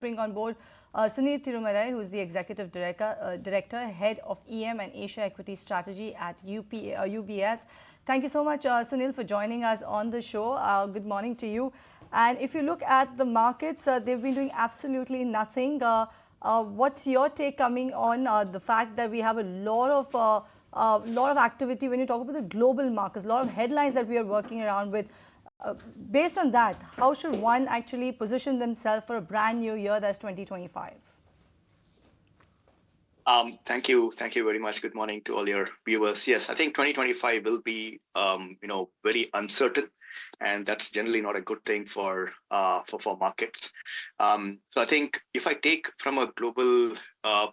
bring on board Sunil Tirumalai, who is the Executive Director, Head of EM and Asia Equity Strategy at UBS. Thank you so much, Sunil, for joining us on the show. Good morning to you. And if you look at the markets, they've been doing absolutely nothing. What's your take coming on the fact that we have a lot of activity when you talk about the global markets, a lot of headlines that we are working around with? Based on that, how should one actually position themselves for a brand new year that's 2025? Thank you very much. Good morning to all your viewers. Yes, I think 2025 will be, very uncertain, and that's generally not a good thing for markets. So I think if I take from a global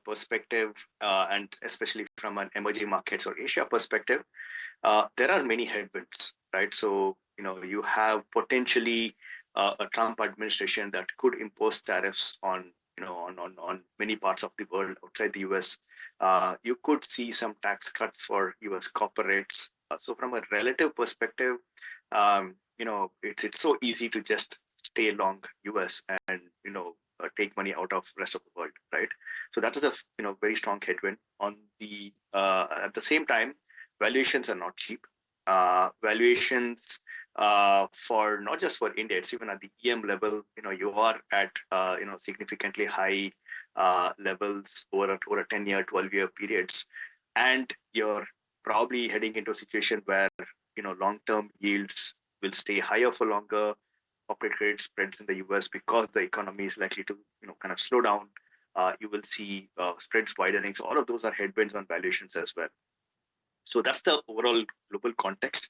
perspective, and especially from an emerging markets or Asia perspective, there are many headwinds, right? So you have potentially a Trump administration that could impose tariffs on many parts of the world outside the US. You could see some tax cuts for US corporates. So from a relative perspective, it's so easy to just stay long US and take money out of rest of the world, right? So that is a very strong headwind. On the at the same time, valuations are not cheap. Valuations for not just for India, it's even at the EM level. You are at significantly high levels over a 10-year, 12-year periods, and you're probably heading into a situation where long-term yields will stay higher for longer. Corporate credit spreads in the US, because the economy is likely to kind of slow down. You will see spreads widening. So all of those are headwinds on valuations as well. So that's the overall global context.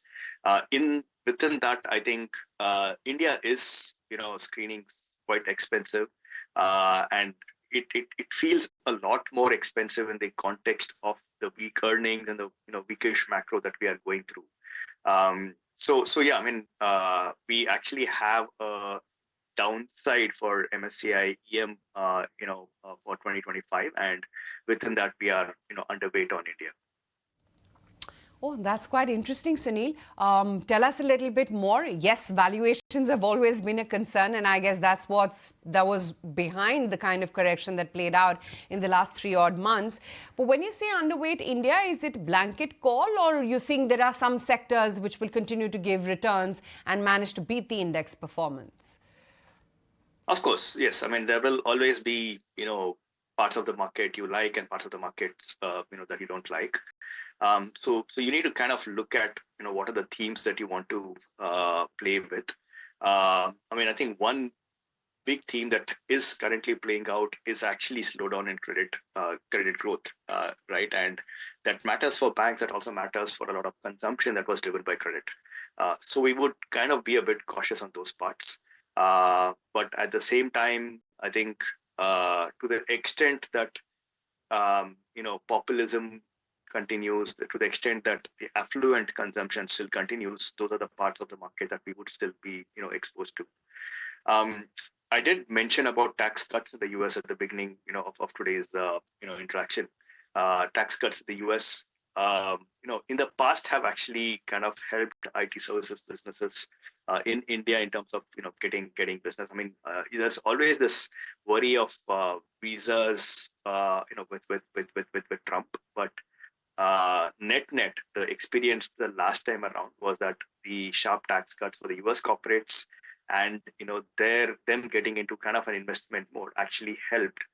Within that, I think India is screening quite expensive, and it feels a lot more expensive in the context of the weak earnings and the weakish macro that we are going through. So yeah, I mean, we actually have a downside for MSCI EM, for 2025, and within that we are underweight on India. Oh, that's quite interesting, Sunil. Tell us a little bit more. Yes, valuations have always been a concern, and I guess that was behind the kind of correction that played out in the last 3 odd months. But when you say underweight India, is it blanket call, or you think there are some sectors which will continue to give returns and manage to beat the index performance? Of course, yes. I mean, there will always be parts of the market you like and parts of the market that you don't like. So you need to kind of look at what are the themes that you want to play with. I mean, I think one big theme that is currently playing out is actually slowdown in credit growth, right? And that matters for banks. That also matters for a lot of consumption that was driven by credit. So we would kind of be a bit cautious on those parts. But at the same time, I think to the extent that populism continues, to the extent that the affluent consumption still continues, those are the parts of the market that we would still be exposed to. I did mention about tax cuts in the US at the beginning of today's interaction. Tax cuts in the US in the past have actually kind of helped IT services businesses in India in terms of getting business. I mean, there's always this worry of visas with Trump, but net, the experience the last time around was that the sharp tax cuts for the US corporates and them getting into kind of an investment mode actually helped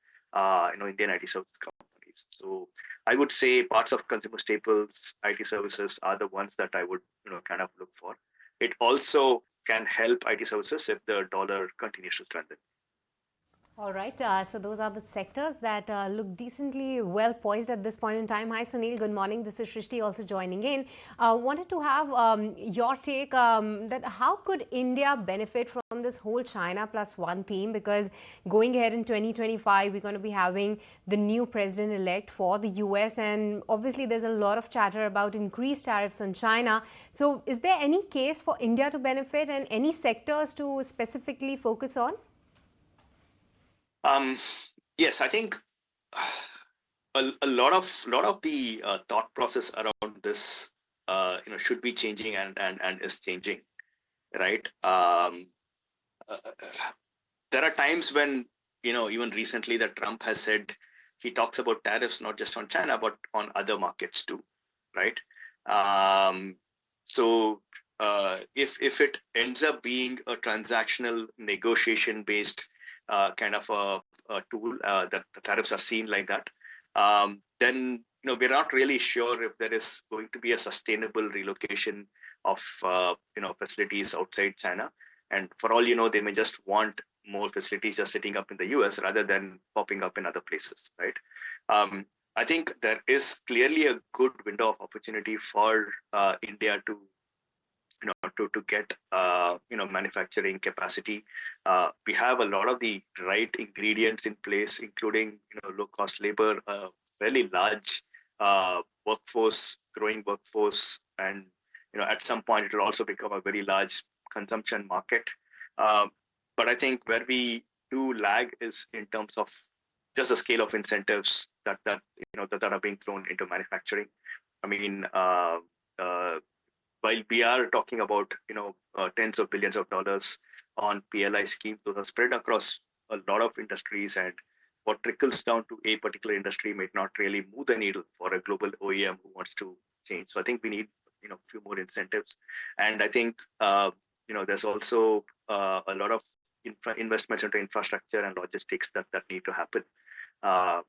Indian IT services companies. So I would say parts of consumer staples, IT services are the ones that I would kind of look for. It also can help IT services if the dollar continues to strengthen. All right, so those are the sectors that look decently well poised at this point in time. Hi Sunil, good morning. This is Shrishti also joining in. Wanted to have your take that how could India benefit from this whole China plus one theme, because going ahead in 2025 we're going to be having the new president-elect for the US, and obviously there's a lot of chatter about increased tariffs on China. So is there any case for India to benefit and any sectors to specifically focus on? Yes, I think a lot of the thought process around this should be changing and is changing, right? There are times when even recently that Trump has said he talks about tariffs not just on China but on other markets too, right? Um, so if it ends up being a transactional negotiation based kind of a tool that the tariffs are seen like that, then we're not really sure if there is going to be a sustainable relocation of facilities outside China. And for all you know, they may just want more facilities just sitting up in the US rather than popping up in other places, right? Um, I think there is clearly a good window of opportunity for India to to get manufacturing capacity. We have a lot of the right ingredients in place, including low cost labor, fairly large workforce, growing workforce, and at some point it will also become a very large consumption market. Uh, but I think where we do lag is in terms of just the scale of incentives that are being thrown into manufacturing. I mean, uh, while we are talking about tens of billions of dollars on PLI schemes, those are spread across a lot of industries, and what trickles down to a particular industry might not really move the needle for a global OEM who wants to change. So I think we need a few more incentives, and I think there's also a lot of investments into infrastructure and logistics that need to happen. So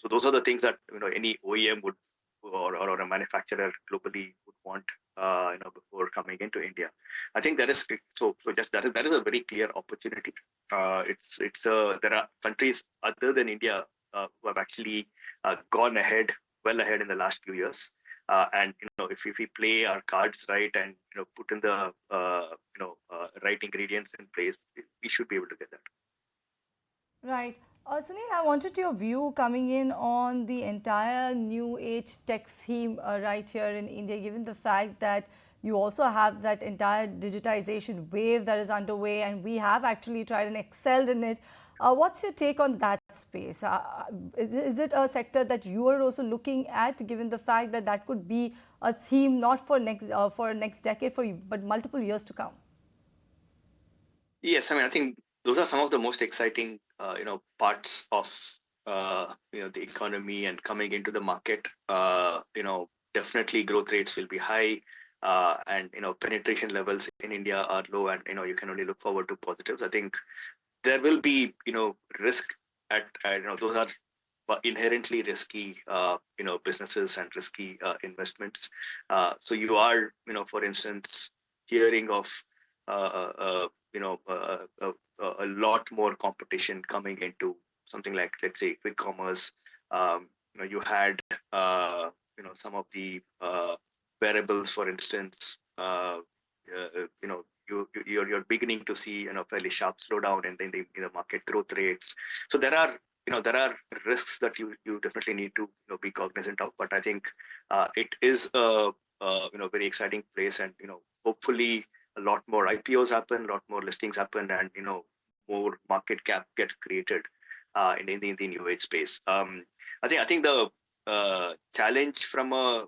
those are the things that any OEM would or a manufacturer globally would want before coming into India. I think that is just that is a very clear opportunity. There are countries other than India who have actually gone well ahead in the last few years. And if we play our cards right and put in the right ingredients in place, we should be able to get that. Right. Sunil, I wanted your view coming in on the entire new age tech theme right here in India, given the fact that you also have that entire digitization wave that is underway, and we have actually tried and excelled in it. What's your take on that space? Is it a sector that you are also looking at, given the fact that that could be a theme not for next decade, but multiple years to come? Yes, I mean, I think those are some of the most exciting, parts of the economy and coming into the market. Definitely growth rates will be high, and penetration levels in India are low, and you can only look forward to positives. I think there will be risk at those are inherently risky businesses and risky investments. So you are for instance hearing of a lot more competition coming into something like, let's say, quick commerce. You had some of the wearables, for instance. You're beginning to see fairly sharp slowdown in the market growth rates. So there are risks that you definitely need to be cognizant of. But I think it is a very exciting place, and hopefully a lot more IPOs happen, a lot more listings happen, and more market cap gets created in the new age space. I think the challenge from a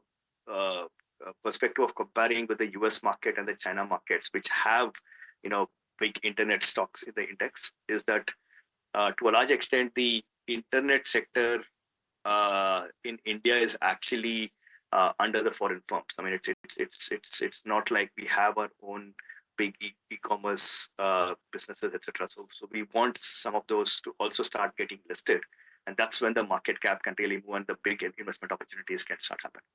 perspective of comparing with the US market and the China markets, which have big internet stocks in the index, is that to a large extent the internet sector in India is actually under the foreign firms. I mean, it's not like we have our own big e-commerce businesses, etc. So we want some of those to also start getting listed, and that's when the market cap can really move and the big investment opportunities can start happening.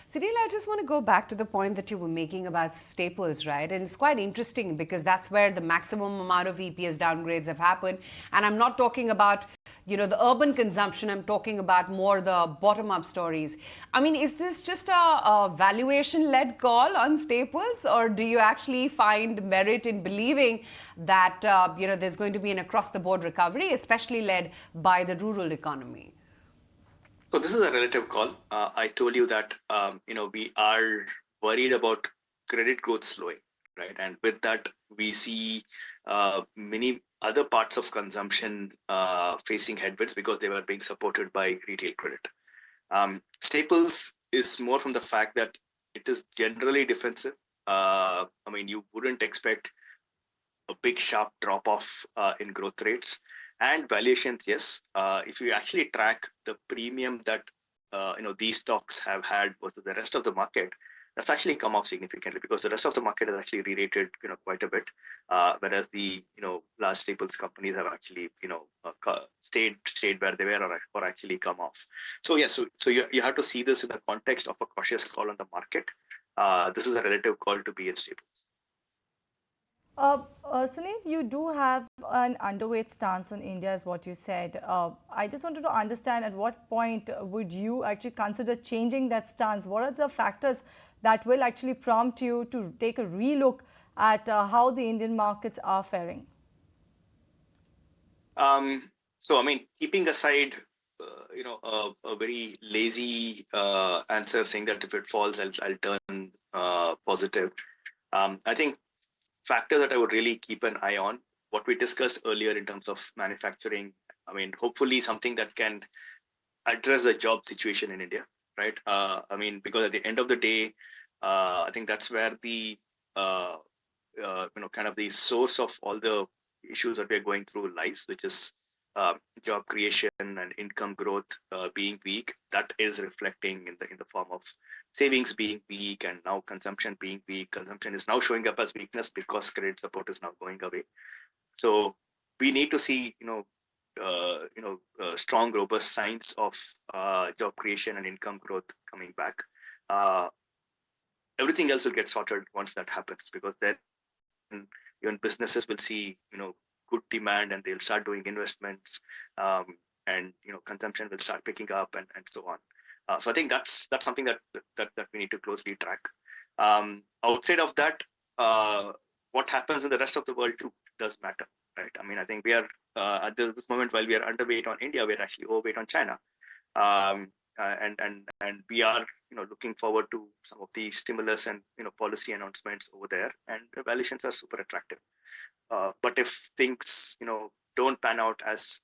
Sunil, I just want to go back to the point that you were making about staples, right? And it's quite interesting because that's where the maximum amount of EPS downgrades have happened. And I'm not talking about, the urban consumption. I'm talking about more the bottom-up stories. I mean, is this just a valuation-led call on staples, or do you actually find merit in believing that, there's going to be an across-the-board recovery, especially led by the rural economy? So this is a relative call. I told you that we are worried about credit growth slowing, right? And with that, we see many other parts of consumption facing headwinds because they were being supported by retail credit. Staples is more from the fact that it is generally defensive. I mean, you wouldn't expect a big sharp drop off in growth rates and valuations. Yes, if you actually track the premium that these stocks have had versus the rest of the market, that's actually come off significantly because the rest of the market has actually re-rated quite a bit, whereas the large staples companies have actually stayed where they were or actually come off. So yes, so you have to see this in the context of a cautious call on the market. This is a relative call to be in staples. Sunil, you do have an underweight stance on India, is what you said. I just wanted to understand at what point would you actually consider changing that stance? What are the factors that will actually prompt you to take a relook at how the Indian markets are faring? So, I mean, keeping aside, a very lazy answer saying that if it falls, I'll turn positive. I think factors that I would really keep an eye on, what we discussed earlier in terms of manufacturing. I mean, hopefully something that can address the job situation in India, right? I mean, because at the end of the day, I think that's where the kind of the source of all the issues that we're going through lies, which is job creation and income growth being weak. That is reflecting in the form of savings being weak and now consumption being weak. Consumption is now showing up as weakness because credit support is now going away. So we need to see strong, robust signs of job creation and income growth coming back. Everything else will get sorted once that happens, because then even businesses will see good demand and they'll start doing investments, and consumption will start picking up and so on. So I think that's something that we need to closely track. Outside of that, what happens in the rest of the world too does matter, right? I mean, I think we are at this moment, while we are underweight on India, we're actually overweight on China, and we are looking forward to some of the stimulus and policy announcements over there, and the valuations are super attractive. But if things don't pan out as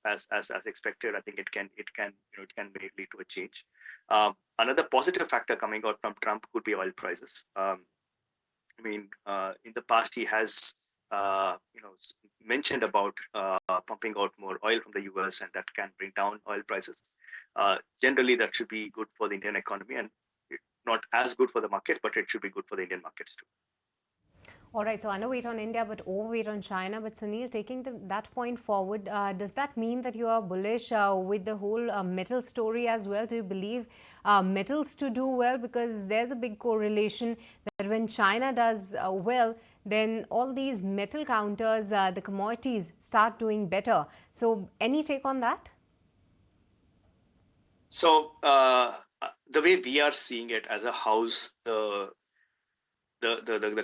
expected, I think it can lead to a change. Another positive factor coming out from Trump could be oil prices. I mean, in the past he has mentioned about pumping out more oil from the US, and that can bring down oil prices. Generally, that should be good for the Indian economy, and not as good for the market, but it should be good for the Indian markets too. All right, so underweight on India, but overweight on China. But Sunil, taking that point forward, does that mean that you are bullish with the whole metal story as well? Do you believe metals to do well? Because there's a big correlation that when China does well, then all these metal counters, the commodities start doing better. So any take on that? So the way we are seeing it as a house, the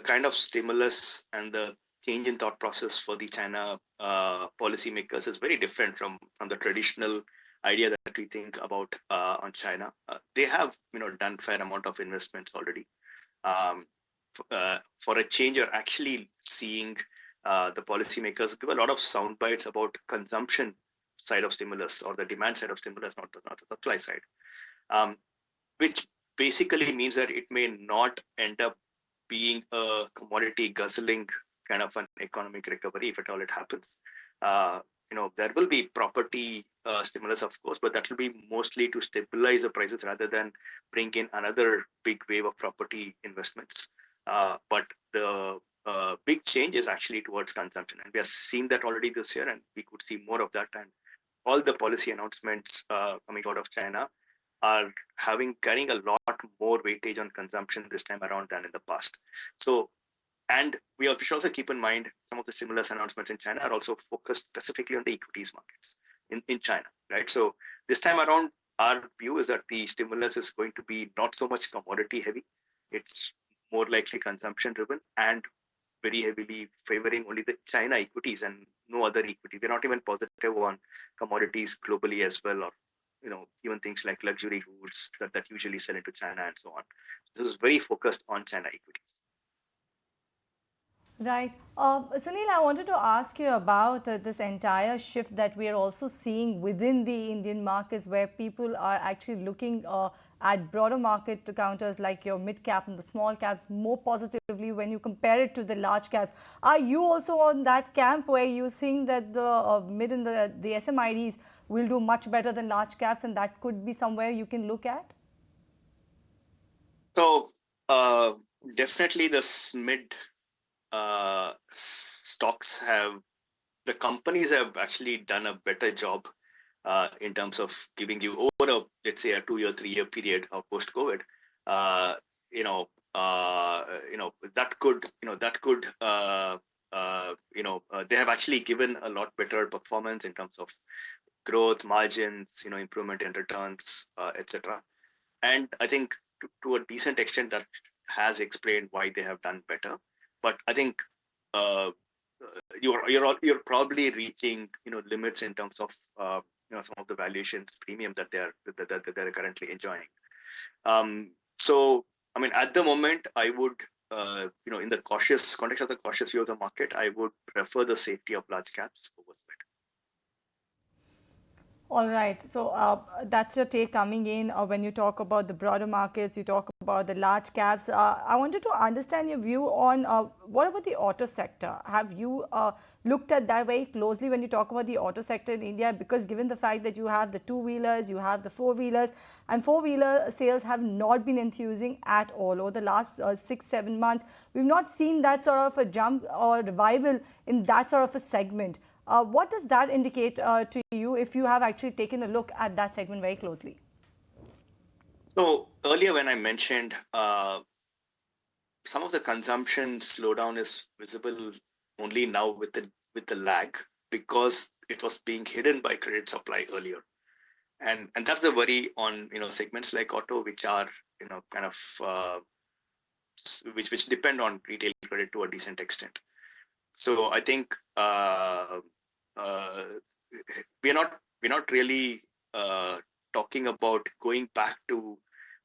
kind of stimulus and the change in thought process for the China policymakers is very different from the traditional idea that we think about on China. They have done fair amount of investments already. For a change, you're actually seeing the policymakers give a lot of sound bites about consumption side of stimulus, or the demand side of stimulus, not the supply side, which basically means that it may not end up being a commodity guzzling kind of an economic recovery, if at all it happens. There will be property stimulus, of course, but that will be mostly to stabilize the prices rather than bring in another big wave of property investments. But the big change is actually towards consumption, and we are seeing that already this year, and we could see more of that. And all the policy announcements coming out of China are carrying a lot more weightage on consumption this time around than in the past. So, and we should also keep in mind some of the stimulus announcements in China are also focused specifically on the equities markets in China, right? So this time around, our view is that the stimulus is going to be not so much commodity heavy. It's more likely consumption driven and very heavily favoring only the China equities and no other equity. They're not even positive on commodities globally as well, or even things like luxury goods that usually sell into China and so on. This is very focused on China equities. Right. Sunil, I wanted to ask you about this entire shift that we are also seeing within the Indian markets, where people are actually looking at broader market counters like your mid cap and the small caps more positively when you compare it to the large caps. Are you also on that camp where you think that the mid and the SMIDs will do much better than large caps, and that could be somewhere you can look at? So definitely the mid stocks the companies have actually done a better job in terms of giving you over let's say a 2-year, 3-year period of post-COVID. Uh, you know, they have actually given a lot better performance in terms of growth, margins, improvement in returns, etc. And I think to a decent extent that has explained why they have done better. But I think uh, you're probably reaching limits in terms of some of the valuations premium that they're currently enjoying. So I mean, at the moment, I would in the cautious context of the cautious view of the market, I would prefer the safety of large caps over SMID. All right. So that's your take coming in when you talk about the broader markets, you talk about the large caps. I wanted to understand your view on what about the auto sector? Have you looked at that very closely when you talk about the auto sector in India? Because given the fact that you have the two-wheelers, you have the four-wheelers, and four-wheeler sales have not been enthusing at all over the last 6-7 months. We've not seen that sort of a jump or revival in that sort of a segment. What does that indicate to you if you have actually taken a look at that segment very closely? So earlier when I mentioned some of the consumption slowdown is visible only now with the lag, because it was being hidden by credit supply earlier. And that's the worry on segments like auto, which are kind of which depend on retail credit to a decent extent. So I think uh, we're not really talking about going back to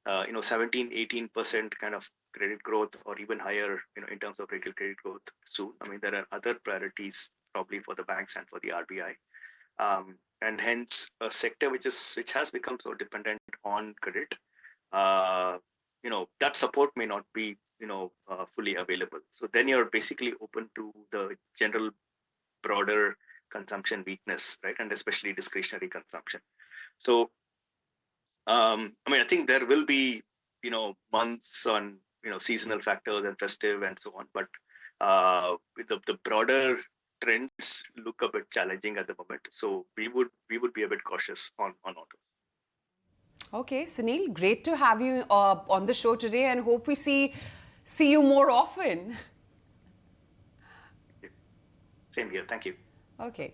17-18% kind of credit growth, or even higher in terms of retail credit growth soon. I mean, there are other priorities probably for the banks and for the RBI, and hence a sector which has become so dependent on credit. That support may not be fully available. So then you're basically open to the general broader consumption weakness, right? And especially discretionary consumption. So I mean, I think there will be months on seasonal factors and festive and so on, but the broader trends look a bit challenging at the moment. So we would be a bit cautious on auto. Okay, Sunil, great to have you on the show today, and hope we see you more often. Same here. Thank you. Okay.